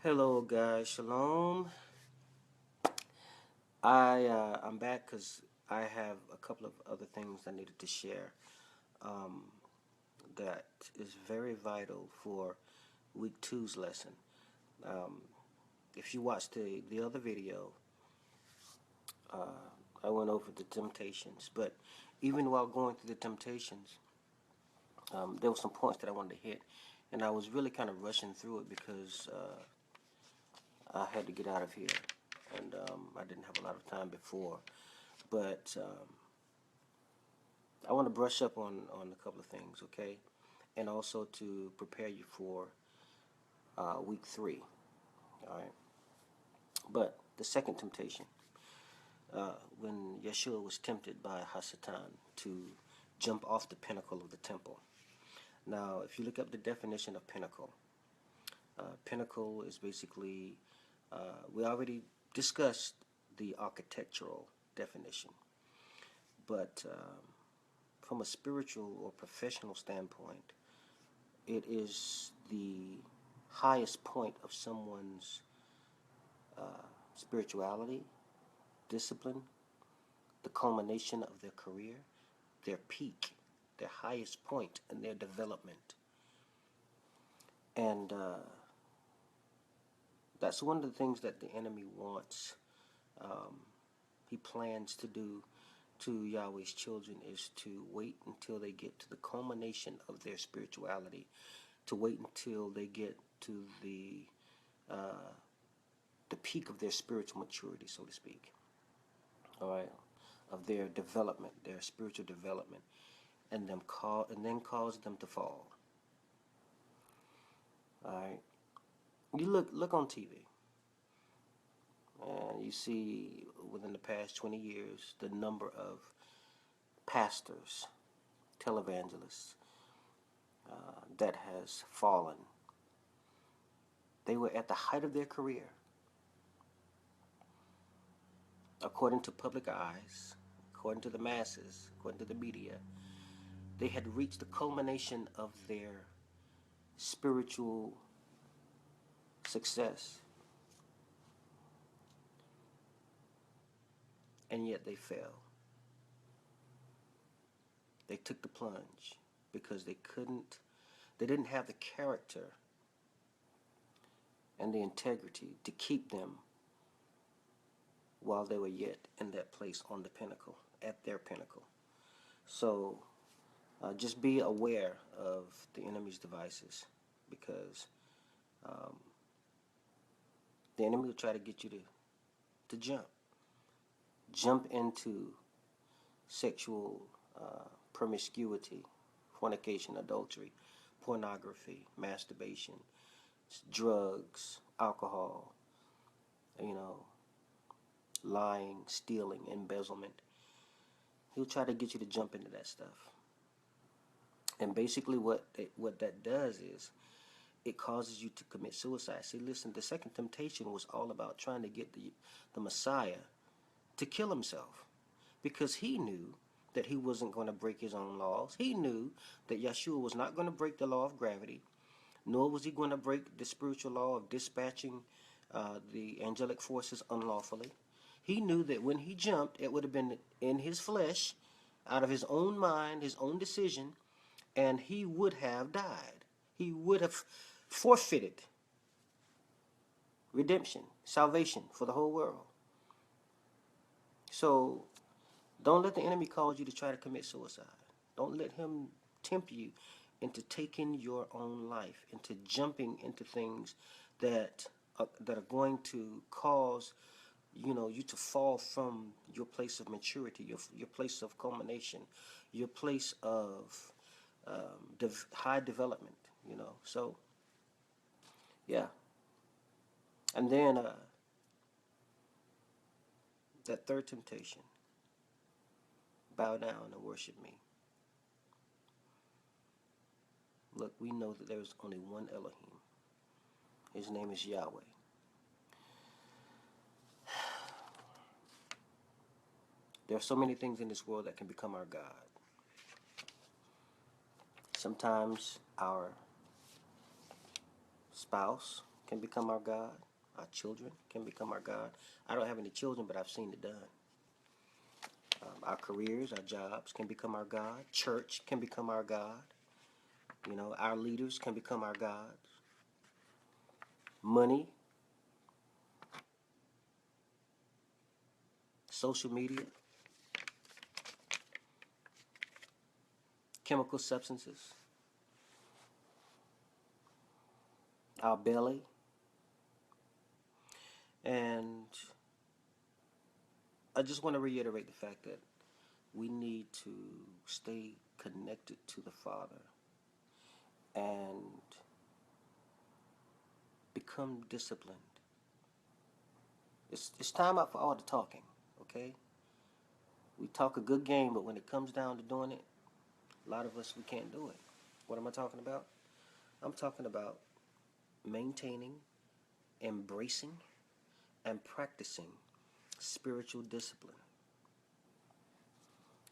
Hello guys, shalom. I'm back because I have a couple of other things I needed to share um, that is very vital for week two's lesson. Um, if you watched the other video, I went over the temptations, but even while going through the temptations, there were some points that I wanted to hit, and I was really kind of rushing through it because I had to get out of here, and I didn't have a lot of time before. But I want to brush up on a couple of things, okay? And also to prepare you for week three, all right? But the second temptation, when Yeshua was tempted by Hasatan to jump off the pinnacle of the temple. Now, if you look up the definition of pinnacle, pinnacle is basically, we already discussed the architectural definition, but from a spiritual or professional standpoint, it is the highest point of someone's spirituality, discipline, the culmination of their career, their peak, their highest point in their development. And that's one of the things that the enemy wants. He plans to do to Yahweh's children is to wait until they get to the culmination of their spirituality, to wait until they get to the peak of their spiritual maturity, so to speak. All right, of their development, their spiritual development, and then cause them to fall. All right, you look on TV, and you see within the past 20 years the number of pastors, televangelists that has fallen. They were at the height of their career, according to public eyes, according to the masses, according to the media. They had reached the culmination of their spiritual success, and yet they fell. They took the plunge because they didn't have the character and the integrity to keep them while they were yet in that place on the pinnacle, at their pinnacle. So just be aware of the enemy's devices, because um, the enemy will try to get you to jump into sexual promiscuity, fornication, adultery, pornography, masturbation, drugs, alcohol, you know, lying, stealing, embezzlement. He'll try to get you to jump into that stuff. And basically what that does is it causes you to commit suicide. See, listen, the second temptation was all about trying to get the Messiah to kill himself, because he knew that he wasn't going to break his own laws. He knew that Yeshua was not going to break the law of gravity, nor was he going to break the spiritual law of dispatching the angelic forces unlawfully. He knew that when he jumped, it would have been in his flesh, out of his own mind, his own decision, and he would have died. He would have forfeited redemption, salvation for the whole world. So don't let the enemy cause you to try to commit suicide. Don't let him tempt you into taking your own life, into jumping into things that are going to cause you to fall from your place of maturity, your place of culmination, your place of high development. So yeah, and then that third temptation, bow down and worship me. Look, we know that there is only one Elohim. His name is Yahweh. There are so many things in this world that can become our God. Sometimes our spouse can become our God. Our children can become our God. I don't have any children, but I've seen it done. Our careers, our jobs can become our God. Church can become our God. You know, our leaders can become our gods. Money, social media, chemical substances, our belly, and I just want to reiterate the fact that we need to stay connected to the Father and become disciplined. It's time out for all the talking, okay? We talk a good game, but when it comes down to doing it, a lot of us, we can't do it. What am I talking about? I'm talking about maintaining, embracing, and practicing spiritual discipline.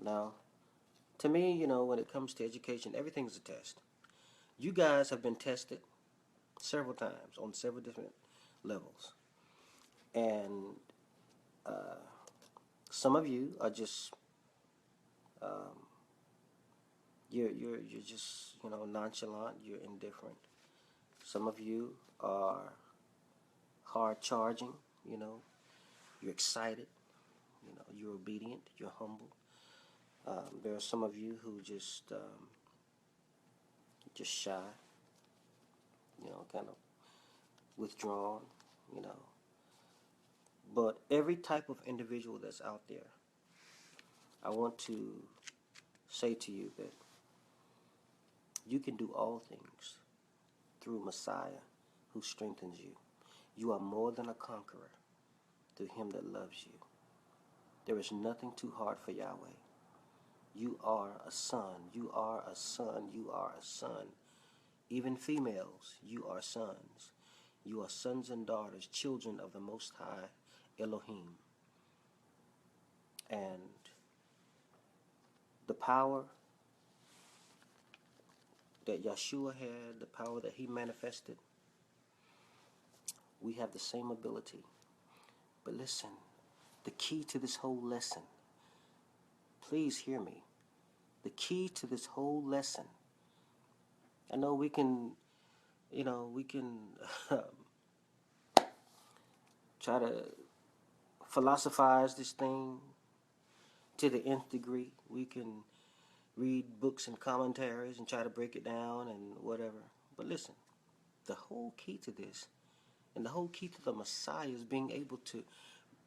Now, to me, you know, when it comes to education, everything's a test. You guys have been tested several times on several different levels. And some of you are just you're just, you know, nonchalant, you're indifferent. Some of you are hard charging, you know, you're excited, you know, you're obedient, you're humble. There are some of you who just shy, you know, kind of withdrawn, you know. But every type of individual that's out there, I want to say to you that you can do all things through Messiah who strengthens you. You are more than a conqueror through him that loves you. There is nothing too hard for Yahweh. You are a son. You are a son. You are a son. Even females, you are sons. You are sons and daughters, children of the Most High Elohim. And the power that Yeshua had, the power that he manifested, we have the same ability. But listen, the key to this whole lesson, please hear me. The key to this whole lesson, I know we can, you know, we can try to philosophize this thing to the nth degree. We can read books and commentaries and try to break it down and whatever. But listen, the whole key to this and the whole key to the Messiah is being able to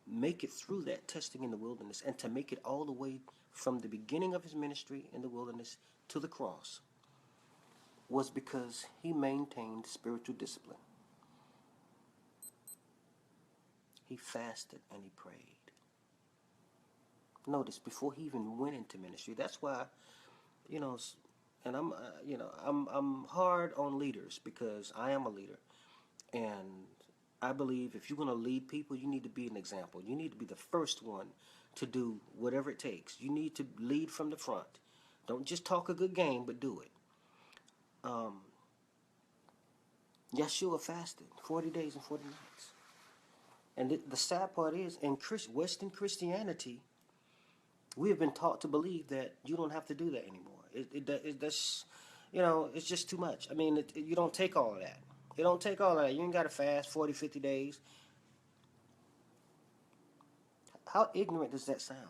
make it through that testing in the wilderness and to make it all the way from the beginning of his ministry in the wilderness to the cross was because he maintained spiritual discipline. He fasted and he prayed. Notice, before he even went into ministry. That's why, you know, and I'm hard on leaders because I am a leader. And I believe if you're going to lead people, you need to be an example. You need to be the first one to do whatever it takes. You need to lead from the front. Don't just talk a good game, but do it. Yeshua fasted 40 days and 40 nights. And the sad part is, in Western Christianity, we have been taught to believe that you don't have to do that anymore. That's, you know, it's just too much. I mean, you don't take all of that. You don't take all of that. You ain't got to fast 40, 50 days. How ignorant does that sound?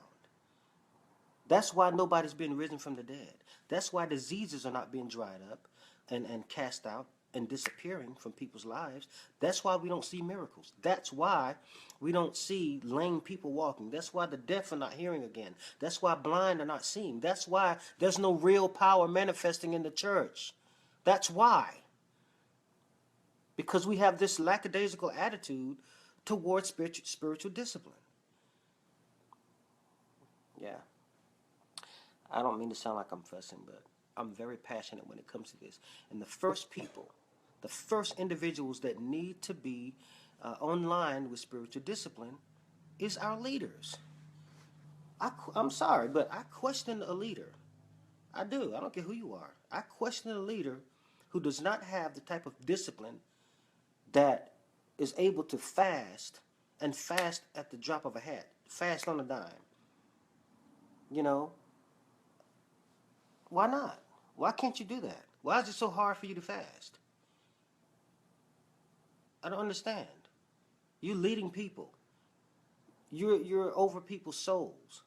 That's why nobody's been risen from the dead. That's why diseases are not being dried up and cast out and disappearing from people's lives. That's why we don't see miracles. That's why we don't see lame people walking. That's why the deaf are not hearing again. That's why blind are not seeing. That's why there's no real power manifesting in the church. That's why. Because we have this lackadaisical attitude towards spiritual discipline. Yeah. I don't mean to sound like I'm fussing, but I'm very passionate when it comes to this. And the first individuals that need to be online with spiritual discipline is our leaders. I'm sorry, but I question a leader. I do. I don't care who you are. I question a leader who does not have the type of discipline that is able to fast and fast at the drop of a hat, fast on a dime. You know, why not? Why can't you do that? Why is it so hard for you to fast? I don't understand. You're leading people. You're over people's souls,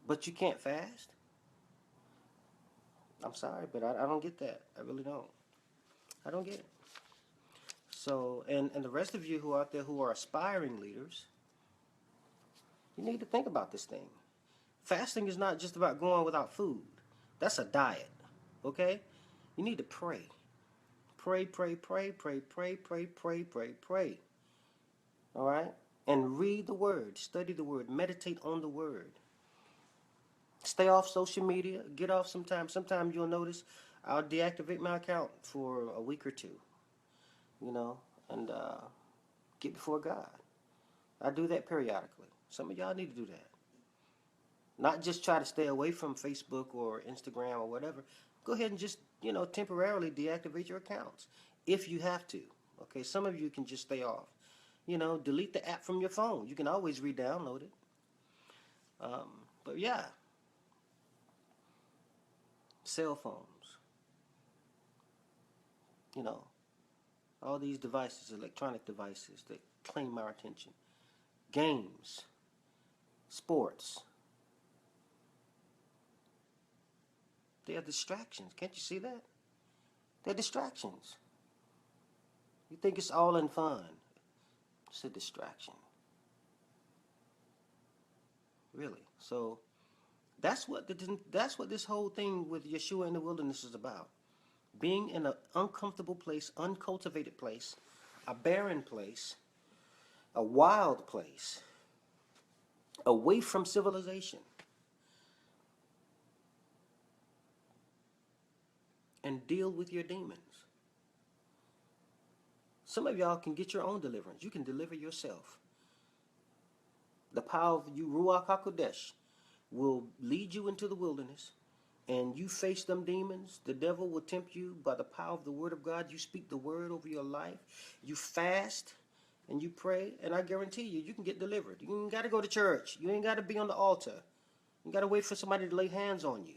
but you can't fast. I'm sorry, but I don't get that. I really don't. I don't get it. So, and the rest of you who are out there who are aspiring leaders, you need to think about this thing. Fasting is not just about going without food. That's a diet, okay? You need to pray. Pray, pray, pray, pray, pray, pray, pray, pray, pray. All right? And read the word, study the word, meditate on the word. Stay off social media, get off sometimes. Sometimes you'll notice I'll deactivate my account for a week or two, you know, and get before God. I do that periodically. Some of y'all need to do that. Not just try to stay away from Facebook or Instagram or whatever. Go ahead and just, you know, temporarily deactivate your accounts if you have to. Okay, some of you can just stay off. You know, delete the app from your phone. You can always re-download it. But yeah, cell phones, you know, all these devices, electronic devices that claim our attention. Games, sports. They are distractions. Can't you see that? They're distractions. You think it's all in fun. It's a distraction. Really. So that's what this whole thing with Yeshua in the wilderness is about. Being in an uncomfortable place, uncultivated place, a barren place, a wild place, away from civilization, and deal with your demons. Some of y'all can get your own deliverance. You can deliver yourself. The power of you, Ruach HaKodesh, will lead you into the wilderness, and you face them demons. The devil will tempt you by the power of the word of God. You speak the word over your life. You fast and you pray, and I guarantee you, you can get delivered. You ain't got to go to church. You ain't got to be on the altar. You got to wait for somebody to lay hands on you.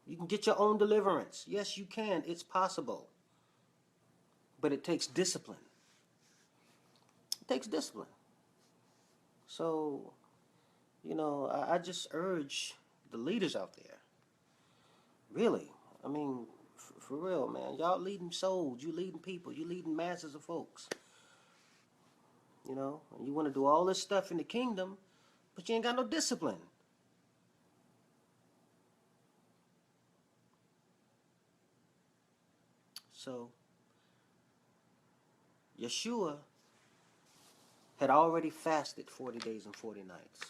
You can get your own deliverance. Yes, you can. It's possible. But it takes discipline. It takes discipline. So, you know, I just urge the leaders out there, really, I mean, for real, man, y'all leading souls, you leading people, you leading masses of folks, you know, and you want to do all this stuff in the kingdom, but you ain't got no discipline. So, Yeshua had already fasted 40 days and 40 nights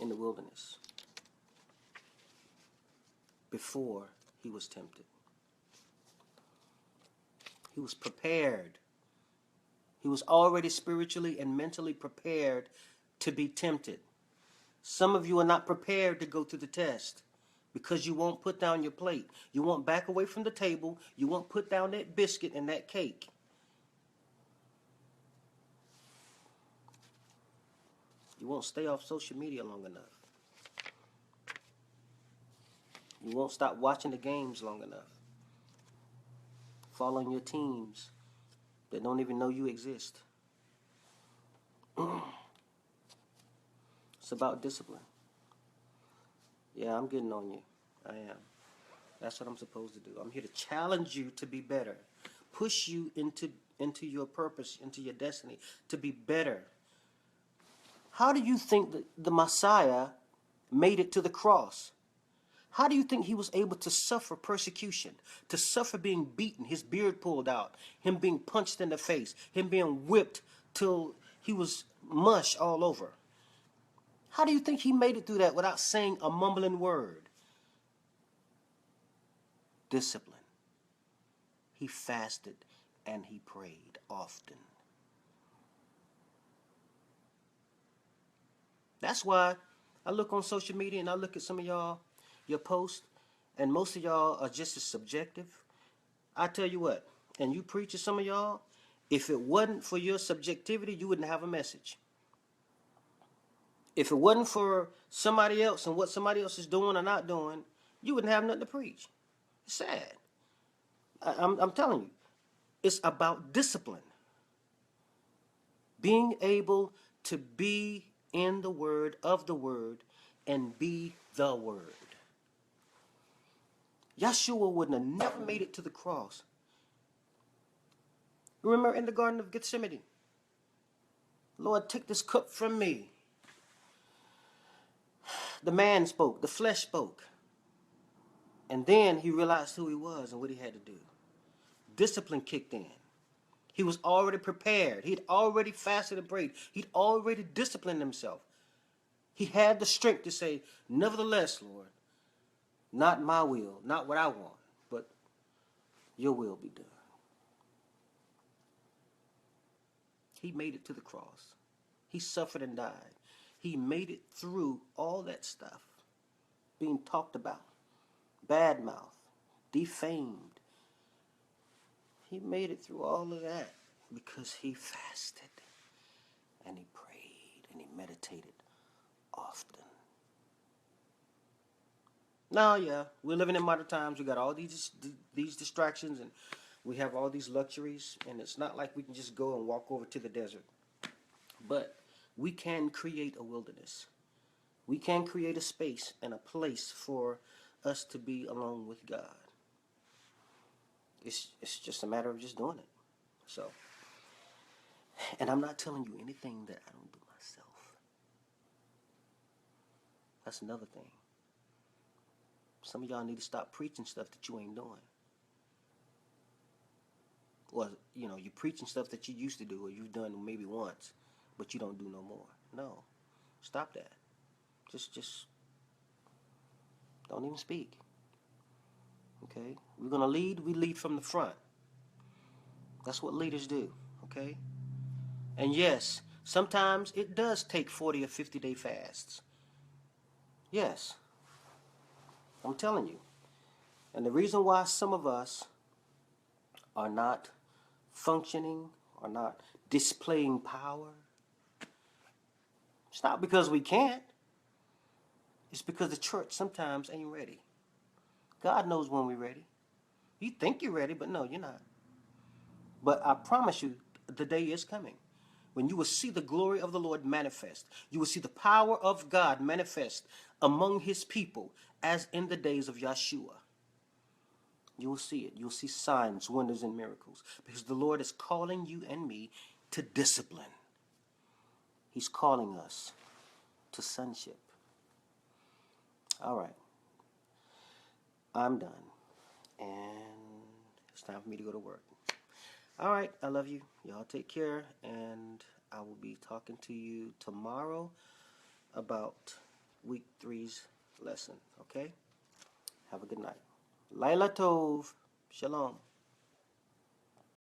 in the wilderness before he was tempted. He was prepared. He was already spiritually and mentally prepared to be tempted. Some of you are not prepared to go to the test because you won't put down your plate. You won't back away from the table. You won't put down that biscuit and that cake. You won't stay off social media long enough. You won't stop watching the games long enough. Following your teams that don't even know you exist. It's about discipline. Yeah, I'm getting on you. I am. That's what I'm supposed to do. I'm here to challenge you to be better. Push you into your purpose, into your destiny, to be better. How do you think that the Messiah made it to the cross? How do you think he was able to suffer persecution, to suffer being beaten, his beard pulled out, him being punched in the face, him being whipped till he was mush all over? How do you think he made it through that without saying a mumbling word? Discipline. He fasted and he prayed often. That's why I look on social media and I look at some of y'all, your posts, and most of y'all are just as subjective. I tell you what, and you preachers, some of y'all, if it wasn't for your subjectivity, you wouldn't have a message. If it wasn't for somebody else and what somebody else is doing or not doing, you wouldn't have nothing to preach. It's sad. I'm telling you, it's about discipline. Being able to be in the Word, of the Word, and be the Word. Yeshua wouldn't have never made it to the cross. Remember in the Garden of Gethsemane, Lord, take this cup from me. The man spoke, the flesh spoke. And then he realized who he was and what he had to do. Discipline kicked in. He was already prepared. He'd already fasted and prayed. He'd already disciplined himself. He had the strength to say, nevertheless, Lord, not my will, not what I want, but your will be done. He made it to the cross. He suffered and died. He made it through all that stuff, being talked about, badmouthed, defamed. He made it through all of that because he fasted and he prayed and he meditated often. Now, yeah, we're living in modern times. We got all these distractions and we have all these luxuries, and it's not like we can just go and walk over to the desert. But we can create a wilderness. We can create a space and a place for us to be alone with God. It's just a matter of just doing it. So, and I'm not telling you anything that I don't do myself. That's another thing. Some of y'all need to stop preaching stuff that you ain't doing. Or, you're preaching stuff that you used to do or you've done maybe once, but you don't do no more. No. Stop that. Just don't even speak. Okay? We're going to lead. We lead from the front. That's what leaders do. Okay? And yes, sometimes it does take 40 or 50-day fasts. Yes. I'm telling you. And the reason why some of us are not functioning, are not displaying power, it's not because we can't. It's because the church sometimes ain't ready. God knows when we're ready. You think you're ready, but no, you're not. But I promise you, the day is coming when you will see the glory of the Lord manifest. You will see the power of God manifest among his people as in the days of Yahshua. You will see it. You'll see signs, wonders, and miracles because the Lord is calling you and me to discipline. He's calling us to sonship. All right. I'm done. And it's time for me to go to work. All right. I love you. Y'all take care. And I will be talking to you tomorrow about week 3's lesson. Okay? Have a good night. Laila Tov. Shalom.